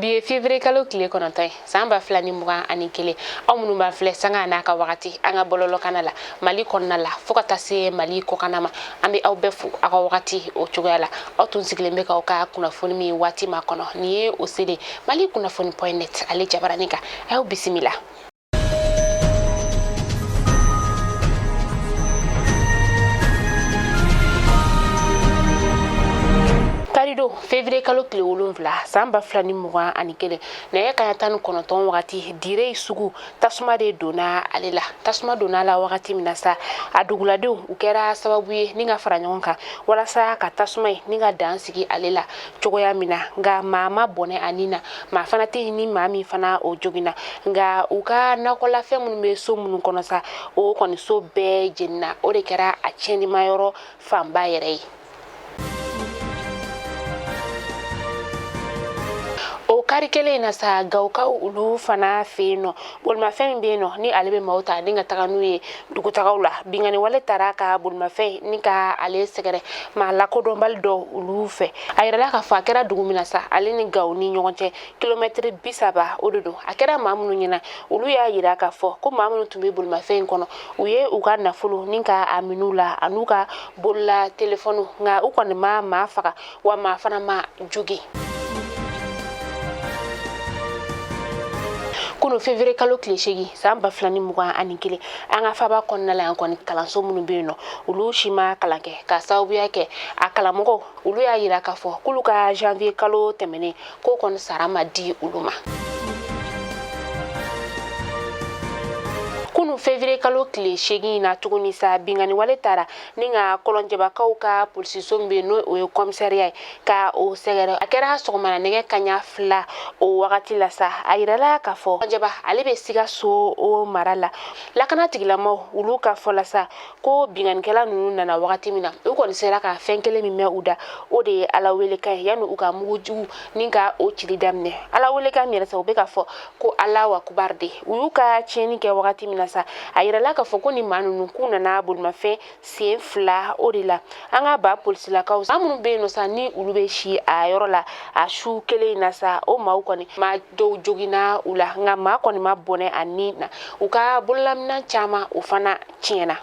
Bi février kalo kile kononton samba flani mugan ani kele aw minnu b'a filɛ sanga n'a ka wagati an ka bɔlɔlɔ kana la Mali kɔnɔna la fo ka taa se Mali kɔkanna ma an bɛ aw bɛɛ fo aw ka wagati o cogoya la aw tun sigilen bɛ k'aw ka kunnafoni min waati ma kɔnɔ ni ye o selen Mali kunnafoni.net ale jabarani kan aw bisimila. Karido février kalo kile 7 samba flani mugan ani kele na ye kaya 19 wagati dire sugu tasuma de dona alela tasuma dona la wagati minasa aduguladenw u kɛra sababu ye ni ka fara ɲɔgɔn kan walasa ka tasuma ni ka dan sigi alela cogoya mina nga mama bɔnɛ anina ma fana te ni ma min fana o jogina nga u ka nakɔla fɛn minnu bɛ so minnu kɔnɔ sa o kɔni so bɛɛ jenina o de kɛra a tiɲɛni ma yɔrɔ fanba yɛrɛ ye. O kari kelen na sa gawkaw ulu fana feno bolmafɛn min bɛ no ni ale bɛ maaw ta ni ka taga n'u ye dugutagaw la bingani wale tara ka bolmafɛn ni ka ale sɛgɛrɛ ma lakodɔnbali dɔ ulu fɛ a yirala ka fɔ a kɛra dugu min na sa ale ni gaw ni ɲɔgɔn cɛ kilomɛtiri 30 o de don a kɛra maa minnu ɲɛna olu y'a yira ka fɔ ko maa minnu tun bɛ bolmafɛn in kɔnɔ u ye u ka nafolo ni ka a min'u la an'u ka bolila telefɔni nka u kɔni ma maa faga wa maa fana ma jogi. Kunu février kalo kile 8 samba flani mugan ani kele an ka faba kɔnɔna la yan kɔni kalanso minnu bɛ yen nɔ olu si ma kalan kɛ ka sababuya kɛ a kalamɔgɔw olu y'a yira ka fɔ k'olu ka janvier kalo tɛmɛnen ko kɔni sara ma di olu ma. Kunu février kalo kile 8 na tuguni sa bingani wale tara ni ka kɔlɔnjɛbakaw ka polisiso min no o ye commissariat ye ka o sɛgɛrɛ a kɛra sɔgɔmana nɛgɛ kaɲa 2 o wagati la sa a yirala ka fɔ kɔlɔnjɛba ale bɛ Sikaso o mara la lakana tigilamaw olu ka fɔ la sa ko binganikɛla ninnu nana wagati min na u kɔni sera ka fɛn kelen min mɛn u da o de ye Ala wele kan ye yanni u ka mugujugu ni ka o cili daminɛ Ala wele kan yɛrɛ sa u bɛ ka fɔ ko Alahu akubar de u y'u ka tiɲɛni kɛ wagati min na sa a yirala ka fɔ ko ni maa ninnu k'u nana bolimafɛn sen 2 o de la an ka ba polisilakaw maa minnu bɛ yen nɔ sa ni olu bɛ si a yɔrɔ la a su kelen na sa o maaw kɔni maa dɔw jogina u la nka maa kɔni ma bɔnɛ a ni na u ka bololaminɛn caman o fana tiɲɛna.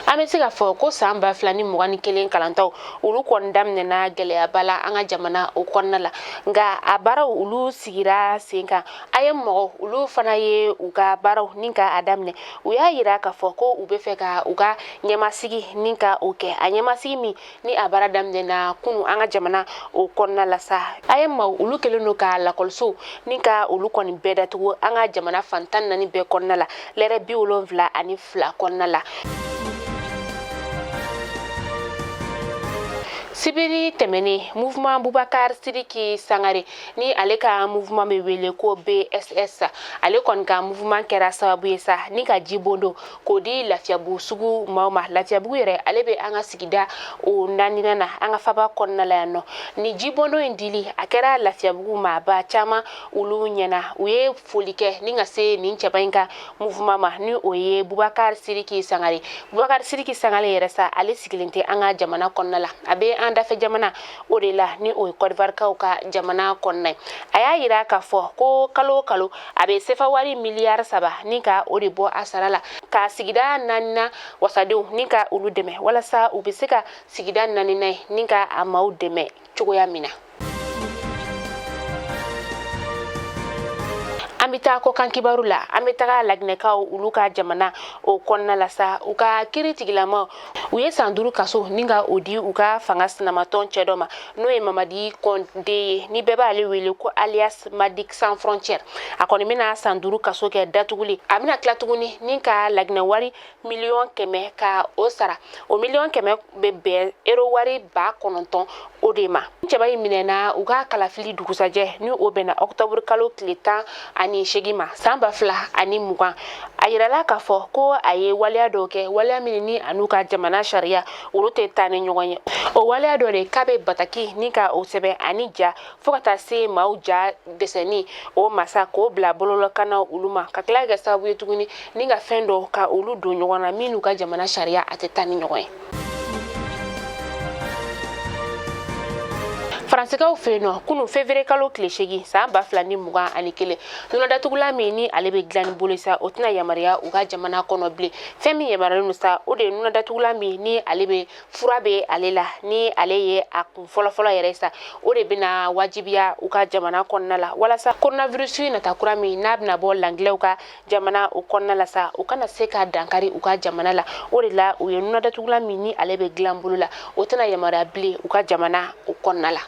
An bɛ se ka fɔ ko san 2021 kalantaw olu kɔni daminɛna gɛlɛyaba la an ka jamana o kɔnɔna la nka a baaraw olu sigira sen kan a ye mɔgɔ olu fana ye u ka baaraw ni ka a daminɛ u y'a yira ka fɔ ko u bɛ fɛ ka u ka ɲɛmasigi ni ka o kɛ a ɲɛmasigi min ni a baara daminɛna kunu an ka jamana o kɔnɔna la sa a ye mɔgɔ olu kelen don ka lakɔliso ni ka olu kɔni bɛɛ datugu an ka jamana fan 14 bɛɛ kɔnɔna la lɛrɛ 72 kɔnɔna la. Sibiri tɛmɛnen mouvement Boubacar Sidiki Sangare ni ale ka mouvement bɛ wele ko BSS ale kɔni ka mouvement kɛra sababu ye sa ni ka jibondo k'o di Lafiyabugu sugu maaw ma Lafiyabugu yɛrɛ ale bɛ an ka sigida o naaninan na an ka faba kɔnɔna la yan nɔ ni jibondo in dili a kɛra Lafiyabugu maaba caman olu ɲɛna u ye foli kɛ ni ka se nin cɛba in ka mouvement ma ni o ye Boubacar Sidiki Sangare Boubacar Sidiki Sangare yɛrɛ sa ale sigilen tɛ an ka jamana kɔnɔna la a bɛ an dafɛ jamana o de la ni o ye Côte d'Ivoire kaw ka jamana kɔnɔna a y'a yira ka fɔ ko kalo kalo a bɛ sefa wari miliyari 3 ni ka o de bɔ a sara la ka sigida naaninan wasadenw ni ka olu dɛmɛ walasa u bɛ se ka sigida naaninan ye ni ka a maaw dɛmɛ cogoya min na. An bɛ taa kɔkan kibaru la an bɛ taga laginɛkaw olu ka jamana o kɔnɔna la sa u ka kiiri tigilamaw u ye san 5 kaso ni ka o di u ka fanga sinamatɔn cɛ dɔ ma n'o ye Mamadi Konde ye ni bɛɛ b'ale wele ko alias Madik Sans Frontières a kɔni bɛna san 5 kaso kɛ datuguli a bɛna tila tuguni ni ka laginɛ wari $100,000 ka o sara o $100,000 bɛ bɛn euro wari 9,000 o de ma cɛba in minɛna u ka kalafili dugusajɛ ni o bɛna octobre kalo tile 18 ma san 2020 a yirala ka fɔ ko a ye waleya dɔw kɛ waleya min ni anu ka jamana sariya olu tɛ taa ni ɲɔgɔn ye o waleya dɔ de k'a bɛ bataki ni ka o sɛbɛn ani ja fo ka taa se maaw ja dɛsɛni o masa k'o bila bololɔkanaw olu ma ka tila kɛ sababu ye tuguni ni ka fɛn dɔw ka olu don ɲɔgɔn na min n'u ka jamana sariya a tɛ taa ni ɲɔgɔn ye. faransikaw fe no kunu février kalo tile 8 san 2021 nuna datugula min ni ale be dilan bolo sa o tina yamaruya u ka jamana kɔnɔ bilen fɛn min yamaruyalen sa o de ye nuna datugula min ni ale be fura be ale la ni ale ye a kun fɔlɔfɔlɔ yɛrɛ sa o de bena wajibiya u ka jamana kɔnɔna la walasa coronavirus nata kura min n'a bena bɔ langilaw ka jamana o kɔnɔna la sa u kana se ka dankari u ka jamana la o de la u ye nuna datugula min ni ale be dilan bolo la o tena yamaruya bilen u ka jamana o kɔnɔna la.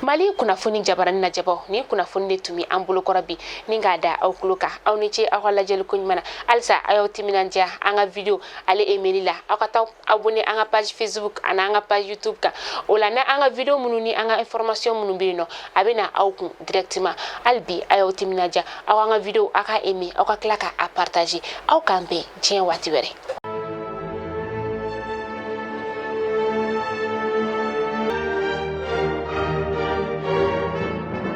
Mali kunnafoni jabarani na jabaw ni kunnafoni de tumi an bolokɔrɔ bi ni k'a da aw tulo kan aw ni ce aw ka lajɛli ko ɲuman na halisa a y'aw timinandiya an ka video ale emeli la aw ka taa abonné an ka page Facebook ani an ka page YouTube kan o la na an ka video minnu ni an ka information minnu bɛ yen nɔ a bɛ na aw kun directement hali bi a y'aw timinandiya aw an ka video aw ka aimer aw ka tila ka a partager aw k'an bɛn diɲɛ waati wɛrɛ.